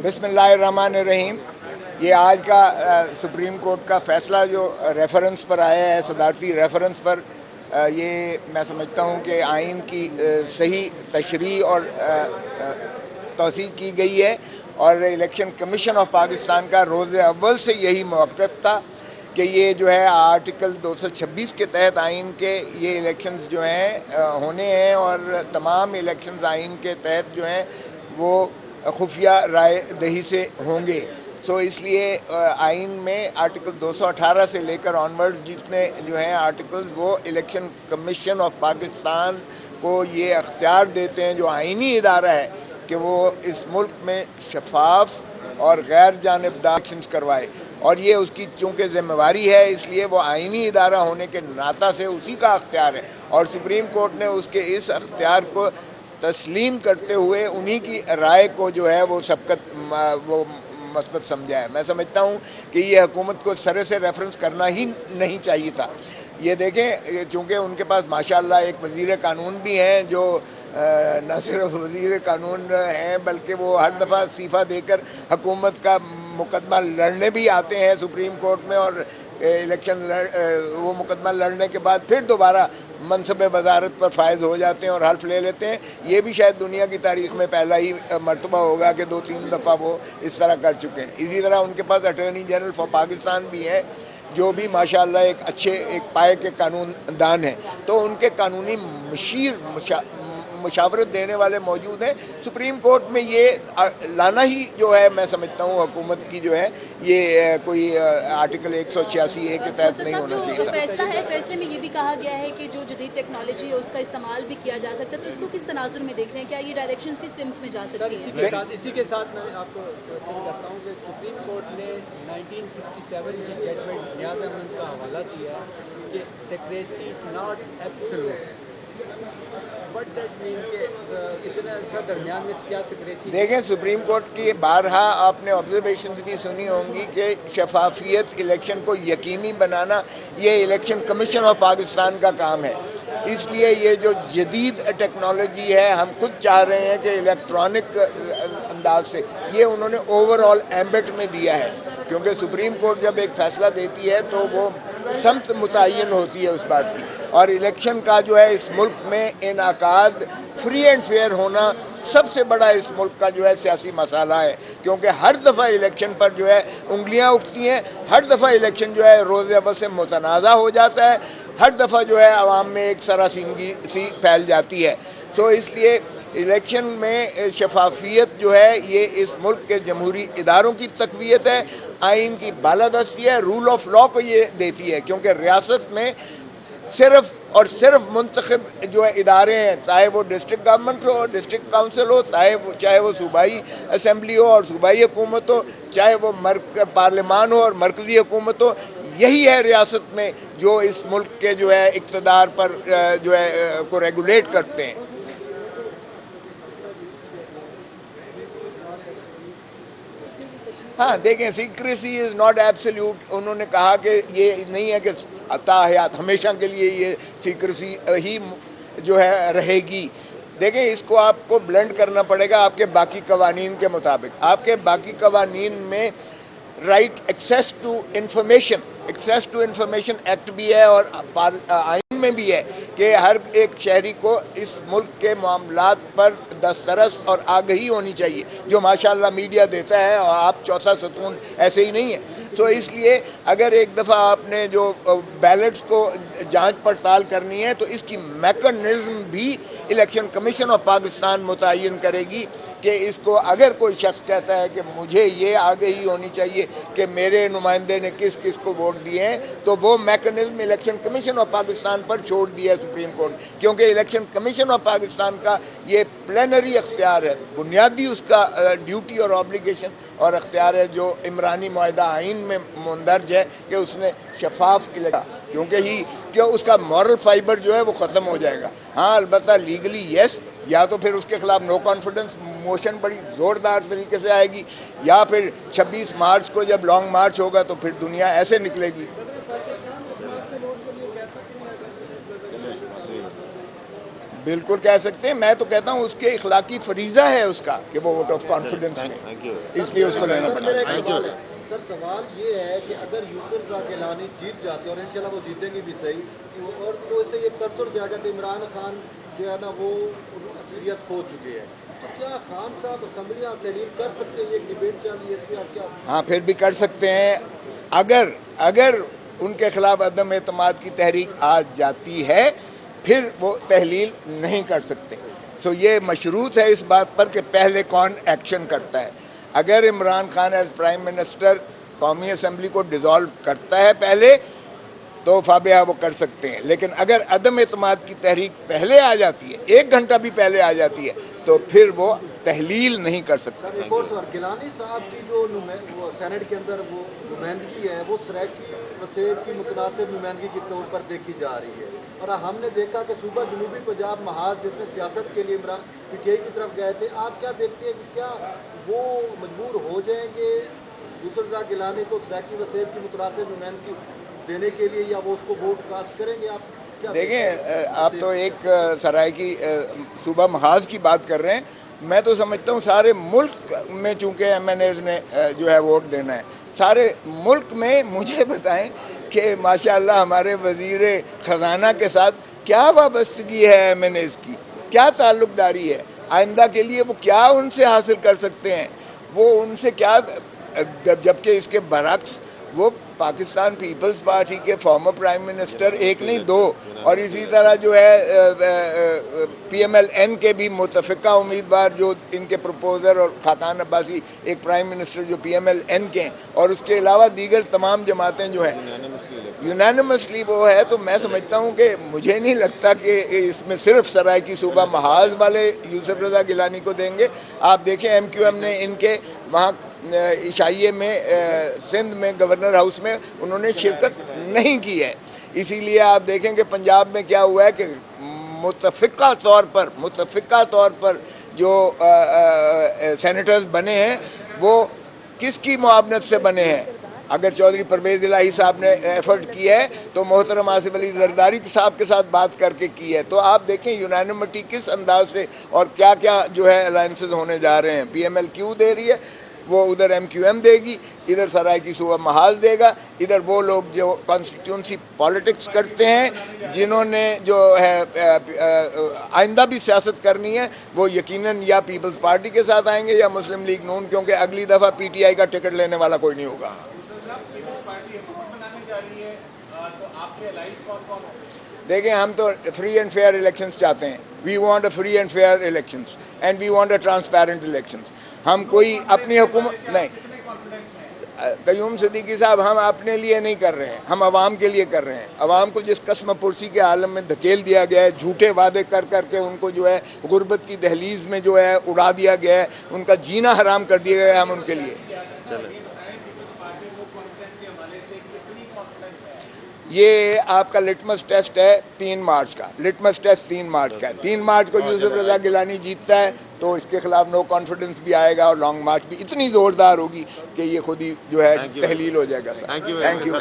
بسم اللہ الرحمن الرحیم. یہ آج کا سپریم کورٹ کا فیصلہ جو ریفرنس پر آیا ہے، صدارتی ریفرنس پر، یہ میں سمجھتا ہوں کہ آئین کی صحیح تشریح اور توسیع کی گئی ہے، اور الیکشن کمیشن آف پاکستان کا روز اول سے یہی موقف تھا کہ یہ جو ہے آرٹیکل 226 کے تحت آئین کے یہ الیکشنز جو ہیں ہونے ہیں، اور تمام الیکشنز آئین کے تحت جو ہیں وہ خفیہ رائے دہی سے ہوں گے. سو اس لیے آئین میں آرٹیکل 218 سے لے کر آنورڈز جتنے جو ہیں آرٹیکلز، وہ الیکشن کمیشن آف پاکستان کو یہ اختیار دیتے ہیں، جو آئینی ادارہ ہے، کہ وہ اس ملک میں شفاف اور غیر جانبدار الیکشنز کروائے. اور یہ اس کی چونکہ ذمہ داری ہے، اس لیے وہ آئینی ادارہ ہونے کے ناطہ سے اسی کا اختیار ہے، اور سپریم کورٹ نے اس کے اس اختیار کو تسلیم کرتے ہوئے انہی کی رائے کو جو ہے وہ وہ مثبت سمجھا ہے. میں سمجھتا ہوں کہ یہ حکومت کو سرے سے ریفرنس کرنا ہی نہیں چاہیے تھا. یہ دیکھیں، چونکہ ان کے پاس ماشاءاللہ ایک وزیر قانون بھی ہیں جو نہ صرف وزیر قانون ہیں بلکہ وہ ہر دفعہ استعفیٰ دے کر حکومت کا مقدمہ لڑنے بھی آتے ہیں سپریم کورٹ میں، اور الیکشن وہ مقدمہ لڑنے کے بعد پھر دوبارہ منصب وزارت پر فائز ہو جاتے ہیں اور حلف لے لیتے ہیں. یہ بھی شاید دنیا کی تاریخ میں پہلا ہی مرتبہ ہوگا کہ 2-3 دفعہ وہ اس طرح کر چکے ہیں. اسی طرح ان کے پاس اٹارنی جنرل فار پاکستان بھی ہے، جو بھی ماشاءاللہ ایک پائے کے قانون دان ہیں، تو ان کے قانونی مشاورت دینے والے موجود ہیں. سپریم کورٹ میں یہ لانا ہی جو ہے، میں سمجھتا ہوں حکومت کی جو ہے یہ کوئی آرٹیکل 186A کے تحت نہیں ہونا چاہیے تھا. فیصلہ ہے، فیصلے میں یہ بھی کہا گیا ہے کہ جو جدید ٹیکنالوجی ہے اس کا استعمال بھی کیا جا سکتا ہے، تو اس کو کس تناظر میں دیکھ رہے ہیں؟ کیا یہ ڈائریکشنز کی سمت میں جا سکتی ہے؟ اسی کے ساتھ میں آپ کو کرتا ہوں کہ سپریم کورٹ نے 1967 کی ججمنٹ نیاز احمد کا حوالہ دیا کہ سیکریسی ناٹ ایبسولوٹ. دیکھیں، سپریم کورٹ کی بارہا آپ نے آبزرویشنز بھی سنی ہوں گی کہ شفافیت الیکشن کو یقینی بنانا یہ الیکشن کمیشن آف پاکستان کا کام ہے. اس لیے یہ جو جدید ٹیکنالوجی ہے، ہم خود چاہ رہے ہیں کہ الیکٹرانک انداز سے یہ انہوں نے اوور آل ایمبٹ میں دیا ہے، کیونکہ سپریم کورٹ جب ایک فیصلہ دیتی ہے تو وہ سمت متعین ہوتی ہے اس بات کی. اور الیکشن کا جو ہے اس ملک میں انعقاد فری اینڈ فیئر ہونا سب سے بڑا اس ملک کا جو ہے سیاسی مسئلہ ہے، کیونکہ ہر دفعہ الیکشن پر جو ہے انگلیاں اٹھتی ہیں، ہر دفعہ الیکشن جو ہے روز اول سے متنازع ہو جاتا ہے، ہر دفعہ جو ہے عوام میں ایک سراسیمگی سی پھیل جاتی ہے. تو اس لیے الیکشن میں شفافیت جو ہے یہ اس ملک کے جمہوری اداروں کی تقویت ہے، آئین کی بالادستی ہے، رول آف لا کو یہ دیتی ہے، کیونکہ ریاست میں صرف اور صرف منتخب جو ادارے ہیں، چاہے وہ ڈسٹرکٹ گورنمنٹ ہو، ڈسٹرکٹ کاؤنسل ہو، چاہے وہ صوبائی اسمبلی ہو اور صوبائی حکومت ہو، چاہے وہ پارلیمان ہو اور مرکزی حکومت ہو، یہی ہے ریاست میں جو اس ملک کے جو ہے اقتدار پر جو ہے کو ریگولیٹ کرتے ہیں. ہاں دیکھیں، سیکریسی از ناٹ ایبسلیوٹ. انہوں نے کہا کہ یہ نہیں ہے کہ حیات ہمیشہ کے لیے یہ سیکریسی ہی جو ہے رہے گی. دیکھیں، اس کو آپ کو بلینڈ کرنا پڑے گا آپ کے باقی قوانین کے مطابق. آپ کے باقی قوانین میں right access to information act بھی ہے، اور آئین میں بھی ہے کہ ہر ایک شہری کو اس ملک کے معاملات پر دسترس اور آگہی ہونی چاہیے، جو ماشاءاللہ میڈیا دیتا ہے، اور آپ چوتھا ستون ایسے ہی نہیں ہے. تو اس لیے اگر ایک دفعہ آپ نے جو بیلٹس کو جانچ پڑتال کرنی ہے تو اس کی میکانزم بھی الیکشن کمیشن آف پاکستان متعین کرے گی کہ اس کو اگر کوئی شخص کہتا ہے کہ مجھے یہ آگہی ہونی چاہیے کہ میرے نمائندے نے کس کس کو ووٹ دیے ہیں، تو وہ mechanism election commission of Pakistan پر چھوڑ دیا ہے سپریم کورٹ. کیونکہ الیکشن کمیشن آف پاکستان کا یہ پلینری اختیار ہے، بنیادی اس کا ڈیوٹی اور آبلیگیشن اور اختیار ہے، جو عمرانی معاہدہ آئین میں مندرج ہے کہ اس نے شفاف کیونکہ اس کا مورل فائبر جو ہے وہ ختم ہو جائے گا. ہاں البتہ لیگلی یس، یا تو پھر اس کے خلاف نو کانفیڈنس موشن بڑی زوردار طریقے سے آئے گی، یا پھر 26 مارچ کو جب لانگ مارچ ہوگا تو پھر دنیا ایسے نکلے گی. بالکل کہہ سکتے ہیں. میں تو کہتا ہوں اس کے اخلاقی فریضہ ہے اس کا کہ وہ ووٹ آف کانفیڈنس میں, اس لیے اس کو لینا پڑا. سر سوال یہ ہے کہ اگر یوسف رضا گیلانی جیت جاتے اور انشاءاللہ وہ جیتیں گے بھی صحیح, اور تو اسے یہ تاثر جائے گا کہ عمران خان جو ہے نا وہ اکثریت کھو چکے ہیں, تو کیا خان صاحب اسمبلی آپ تحلیل کر سکتے ہیں؟ ایک ڈبیٹ چل رہی ہے اس پہ آپ کیا؟ ہاں پھر بھی کر سکتے ہیں. اگر ان کے خلاف عدم اعتماد کی تحریک آ جاتی ہے پھر وہ تحلیل نہیں کر سکتے. سو یہ مشروط ہے اس بات پر کہ پہلے کون ایکشن کرتا ہے. اگر Imran Khan as prime minister قومی اسمبلی کو ڈیزالو کرتا ہے پہلے تو فابیہ وہ کر سکتے ہیں, لیکن اگر عدم اعتماد کی تحریک پہلے آ جاتی ہے, 1 گھنٹہ بھی پہلے آ جاتی ہے, تو پھر وہ تحلیل نہیں کر سکتے. سر ایک اور سوال, گیلانی صاحب کی جو وہ سینٹ کے اندر وہ نمائندگی ہے وہ سرائکی وسیب کی متناسب نمائندگی کے طور پر دیکھی جا رہی ہے, اور ہم نے دیکھا کہ صوبہ جنوبی پنجاب محاذ جس میں سیاست کے لیے عمران پی ٹی آئی کی طرف گئے تھے, آپ کیا دیکھتے ہیں کہ کیا وہ مجبور ہو جائیں گے یوسف رضا گیلانی کو سرائکی وسیب کی متناسب نمائندگی دینے کے لیے, یا وہ اس کو ووٹ کاسٹ کریں گے؟ آپ کیا دیکھیں, آپ تو ایک سرائے کی صوبہ محاذ کی بات کر رہے ہیں. میں تو سمجھتا ہوں سارے ملک میں چونکہ ایم این ایز نے جو ہے ووٹ دینا ہے, سارے ملک میں مجھے بتائیں کہ ماشاءاللہ ہمارے وزیر خزانہ کے ساتھ کیا وابستگی ہے ایم این ایز کی, کیا تعلق داری ہے, آئندہ کے لیے وہ کیا ان سے حاصل کر سکتے ہیں, وہ ان سے کیا, جبکہ اس کے برعکس وہ پاکستان پیپلز پارٹی کے فارمر پرائم منسٹر 1 نہیں 2, اور اسی طرح جو ہے پی ایم ایل این کے بھی متفقہ امیدوار جو ان کے پروپوزر, اور خاقان عباسی ایک پرائم منسٹر جو پی ایم ایل این کے ہیں, اور اس کے علاوہ دیگر تمام جماعتیں جو ہیں یونانیمسلی وہ ہے. تو میں سمجھتا ہوں کہ مجھے نہیں لگتا کہ اس میں صرف سرائے کی صوبہ محاذ والے یوسف رضا گیلانی کو دیں گے. آپ دیکھیں ایم کیو ایم نے ان کے وہاں عشائیے میں سندھ میں گورنر ہاؤس میں انہوں نے شرکت نہیں کی ہے. اسی لیے آپ دیکھیں کہ پنجاب میں کیا ہوا ہے کہ متفقہ طور پر جو سینیٹرز بنے ہیں وہ کس کی معاونت سے بنے ہیں. اگر چودھری پرویز الہی صاحب نے ایفرٹ کیا ہے تو محترم آصف علی زرداری صاحب کے ساتھ بات کر کے کی ہے. تو آپ دیکھیں یونانیمٹی کس انداز سے اور کیا کیا جو ہے الائنسز ہونے جا رہے ہیں. پی ایم ایل کیو دے رہی ہے, وہ ادھر ایم کیو ایم دے گی, ادھر سرائے کی صوبہ محاذ دے گا, ادھر وہ لوگ جو کانسٹیٹیونسی پالیٹکس کرتے ہیں جنہوں نے جو ہے آئندہ بھی سیاست کرنی ہے, وہ یقیناً یا پیپلز پارٹی کے ساتھ آئیں گے یا مسلم لیگ نون, کیونکہ اگلی دفعہ پی ٹی آئی کا ٹکٹ لینے والا کوئی نہیں ہوگا. دیکھیں ہم تو فری اینڈ فیئر الیکشنز چاہتے ہیں. We want a free and fair elections and we want a transparent elections. ہم کوئی اپنی حکومت نہیں, قیوم صدیقی صاحب, ہم اپنے لیے نہیں کر رہے ہیں, ہم عوام کے لیے کر رہے ہیں. عوام کو جس قسم پرسی کے عالم میں دھکیل دیا گیا ہے, جھوٹے وعدے کر کر کے ان کو جو ہے غربت کی دہلیز میں جو ہے اڑا دیا گیا ہے, ان کا جینا حرام کر دیا گیا ہے, ہم ان کے لیے. یہ آپ کا لٹمس ٹیسٹ ہے 3 مارچ کا, لٹمس ٹیسٹ 3 مارچ کا ہے. 3 مارچ کو یوسف رضا گیلانی جیتتا ہے تو اس کے خلاف نو کانفیڈنس بھی آئے گا, اور لانگ مارچ بھی اتنی زوردار ہوگی کہ یہ خود ہی جو ہے تحلیل ہو جائے گا. Sir thank you.